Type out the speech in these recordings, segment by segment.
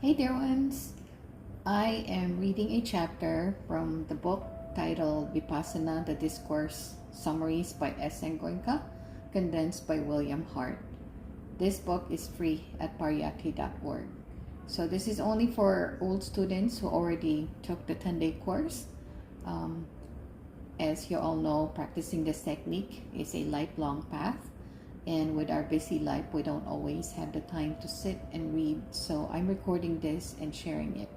Hey dear ones! I am reading a chapter from the book titled Vipassana Discourse, Summaries by S. Goenka, condensed by William Hart. This book is free at pariyatti.org. So this is only for old students who already took the 10-day course. As you all know, practicing this technique is a lifelong path. And with our busy life, we don't always have the time to sit and read. So I'm recording this and sharing it.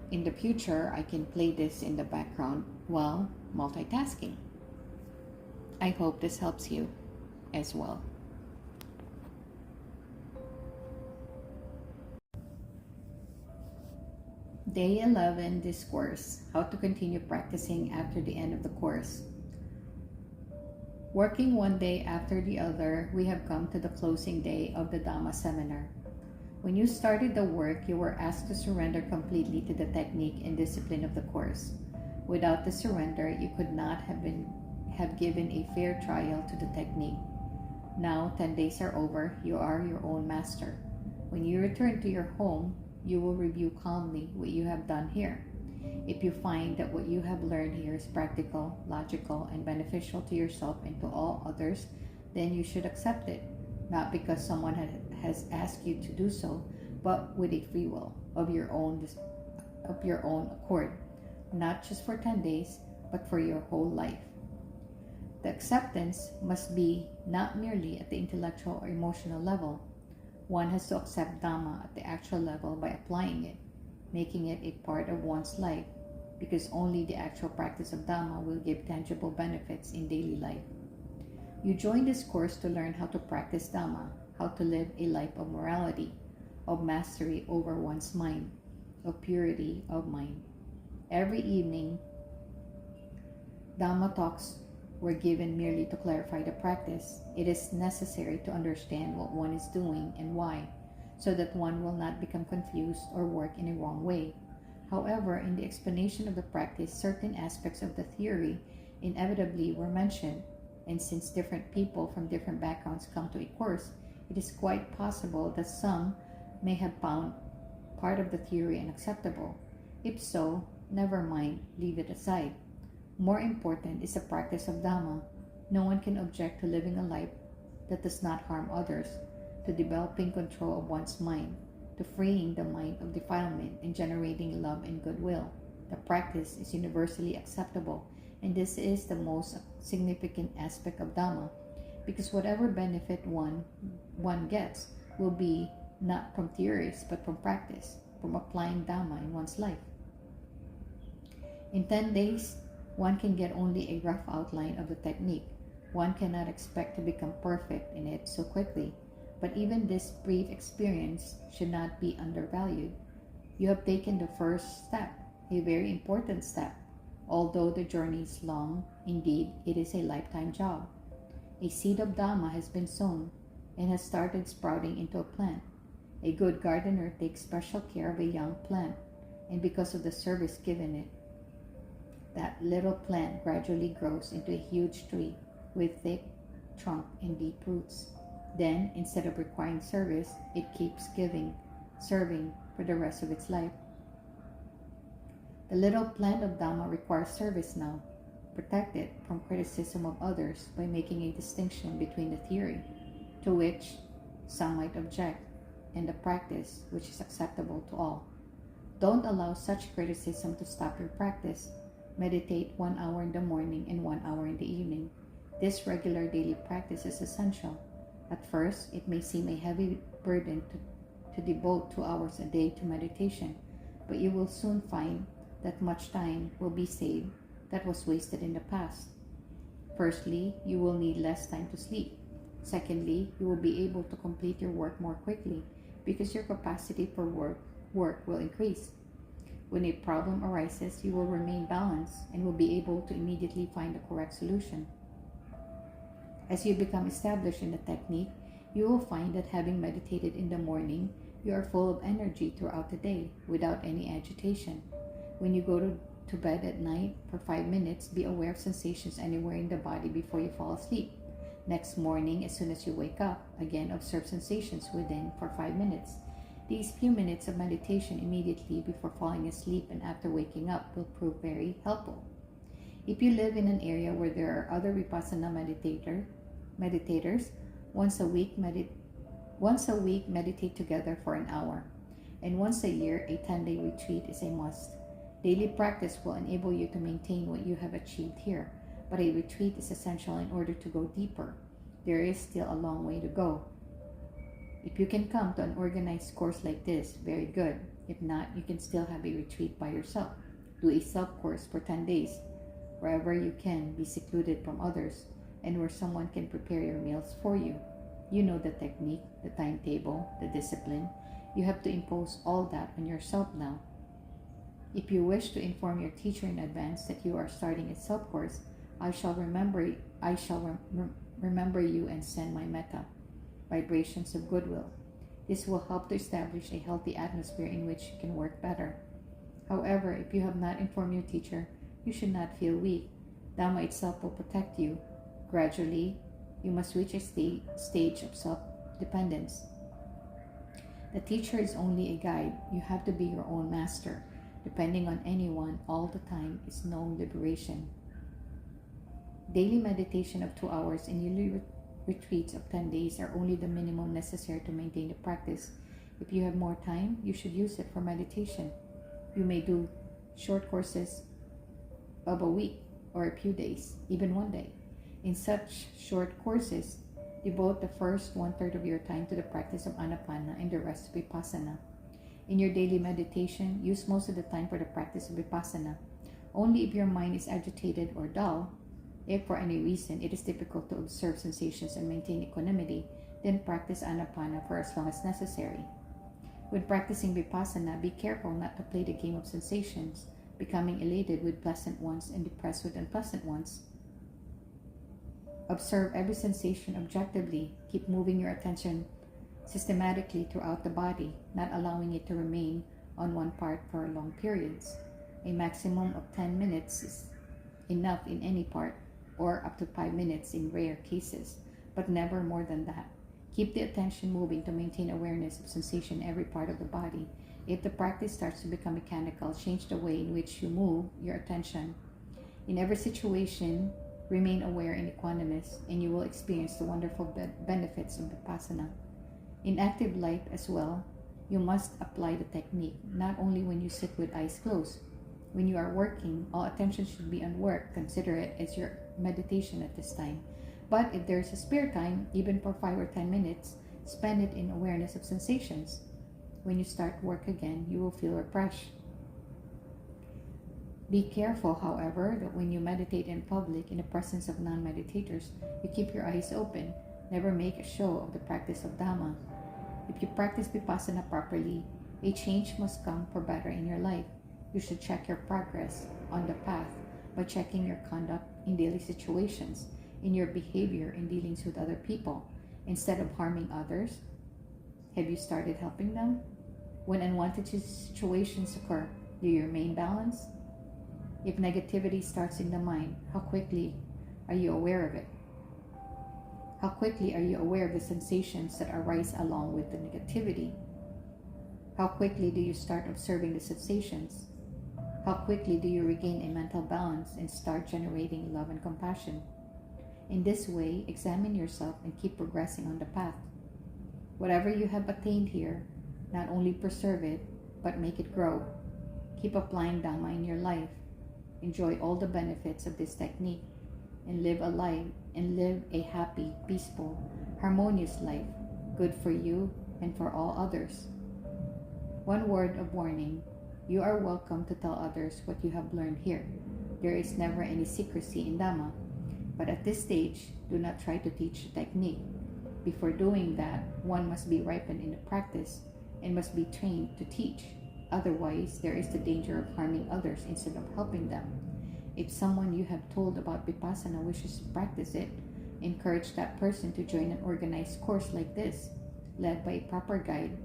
In the future, I can play this in the background while multitasking. I hope this helps you as well. Day 11 Discourse, How to Continue Practicing After the End of the Course. Working one day after the other, we have come to the closing day of the Dhamma seminar. When you started the work, you were asked to surrender completely to the technique and discipline of the course. Without the surrender, you could not have given a fair trial to the technique. Now 10 days are over, you are your own master. When you return to your home, you will review calmly what you have done here. If you find that what you have learned here is practical, logical, and beneficial to yourself and to all others, then you should accept it, not because someone has asked you to do so, but with a free will of your own accord, not just for 10 days, but for your whole life. The acceptance must be not merely at the intellectual or emotional level. One has to accept Dhamma at the actual level by applying it, making it a part of one's life, because only the actual practice of Dhamma will give tangible benefits in daily life. You join this course to learn how to practice Dhamma, how to live a life of morality, of mastery over one's mind, of purity of mind. Every evening, Dhamma talks were given merely to clarify the practice. It is necessary to understand what one is doing and why, so that one will not become confused or work in a wrong way. However, in the explanation of the practice, certain aspects of the theory inevitably were mentioned, and since different people from different backgrounds come to a course, it is quite possible that some may have found part of the theory unacceptable. If so, never mind, leave it aside. More important is the practice of Dhamma. No one can object to living a life that does not harm others, to developing control of one's mind, to freeing the mind of defilement and generating love and goodwill. The practice is universally acceptable, and this is the most significant aspect of Dhamma, because whatever benefit one gets will be not from theories but from practice, from applying Dhamma in one's life. In 10 days, one can get only a rough outline of the technique. One cannot expect to become perfect in it so quickly, but even this brief experience should not be undervalued. You have taken the first step, a very important step. Although the journey is long, indeed, it is a lifetime job. A seed of Dhamma has been sown and has started sprouting into a plant. A good gardener takes special care of a young plant, and because of the service given it, that little plant gradually grows into a huge tree with thick trunk and deep roots. Then, instead of requiring service, it keeps serving for the rest of its life. The little plant of Dhamma requires service now. Protect it from criticism of others by making a distinction between the theory, to which some might object, and the practice, which is acceptable to all. Don't allow such criticism to stop your practice. Meditate 1 hour in the morning and 1 hour in the evening. This regular daily practice is essential. At first, it may seem a heavy burden to devote 2 hours a day to meditation, but you will soon find that much time will be saved that was wasted in the past. Firstly, you will need less time to sleep. Secondly, you will be able to complete your work more quickly because your capacity for work will increase. When a problem arises, you will remain balanced and will be able to immediately find the correct solution. As you become established in the technique, you will find that having meditated in the morning, you are full of energy throughout the day without any agitation. When you go to bed at night for 5 minutes, be aware of sensations anywhere in the body before you fall asleep. Next morning, as soon as you wake up, again observe sensations within for 5 minutes. These few minutes of meditation immediately before falling asleep and after waking up will prove very helpful. If you live in an area where there are other Vipassana meditators, once a week meditate together for an hour, and once a year a 10-day retreat is a must. Daily practice will enable you to maintain what you have achieved here, but a retreat is essential in order to go deeper. There is still a long way to go. If you can come to an organized course like this, very good. If not, you can still have a retreat by yourself. Do a self-course for 10 days. Wherever you can, be secluded from others, and where someone can prepare your meals for you. You know the technique, the timetable, the discipline. You have to impose all that on yourself now. If you wish to inform your teacher in advance that you are starting a self-course, I shall remember you and send my metta, vibrations of goodwill. This will help to establish a healthy atmosphere in which you can work better. However, if you have not informed your teacher, you should not feel weak. Dhamma itself will protect you. Gradually, you must reach a stage of self-dependence. The teacher is only a guide. You have to be your own master. Depending on anyone all the time is no liberation. Daily meditation of 2 hours and yearly retreats of 10 days are only the minimum necessary to maintain the practice. If you have more time, you should use it for meditation. You may do short courses of a week or a few days, even one day. In such short courses, devote the first 1/3 of your time to the practice of Anapana and the rest to Vipassana. In your daily meditation, use most of the time for the practice of Vipassana. Only if your mind is agitated or dull, if for any reason it is difficult to observe sensations and maintain equanimity, then practice Anapana for as long as necessary. When practicing Vipassana, be careful not to play the game of sensations, becoming elated with pleasant ones and depressed with unpleasant ones. Observe every sensation objectively. Keep moving your attention systematically throughout the body, not allowing it to remain on one part for long periods. A maximum of 10 minutes is enough in any part, or up to 5 minutes in rare cases, but never more than that. Keep the attention moving to maintain awareness of sensation in every part of the body. If the practice starts to become mechanical, change the way in which you move your attention. In every situation, remain aware and equanimous, and you will experience the wonderful benefits of Vipassana. In active life as well, you must apply the technique, not only when you sit with eyes closed. When you are working, all attention should be on work. Consider it as your meditation at this time. But if there is a spare time, even for 5 or 10 minutes, spend it in awareness of sensations. When you start work again, you will feel refreshed. Be careful, however, that when you meditate in public in the presence of non-meditators, you keep your eyes open. Never make a show of the practice of Dhamma. If you practice Vipassana properly, a change must come for better in your life. You should check your progress on the path by checking your conduct in daily situations, in your behavior in dealings with other people. Instead of harming others, have you started helping them? When unwanted situations occur, do you remain balanced? If negativity starts in the mind, how quickly are you aware of it? How quickly are you aware of the sensations that arise along with the negativity? How quickly do you start observing the sensations? How quickly do you regain a mental balance and start generating love and compassion? In this way, examine yourself and keep progressing on the path. Whatever you have attained here, not only preserve it, but make it grow. Keep applying Dhamma in your life. Enjoy all the benefits of this technique and live a happy, peaceful, harmonious life, good for you and for all others. One word of warning: you are welcome to tell others what you have learned here. There is never any secrecy in Dhamma, but at this stage, do not try to teach the technique. Before doing that, one must be ripened in the practice and must be trained to teach. Otherwise, there is the danger of harming others instead of helping them. If someone you have told about Vipassana wishes to practice it, encourage that person to join an organized course like this, led by a proper guide.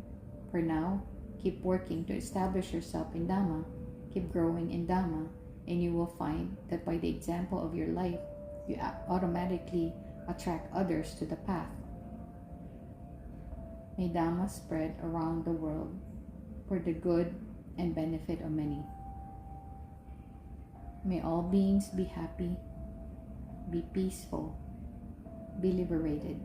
For now, keep working to establish yourself in Dhamma, keep growing in Dhamma, and you will find that by the example of your life, you automatically attract others to the path. May Dhamma spread around the world for the good and benefit of many. May all beings be happy, be peaceful, be liberated.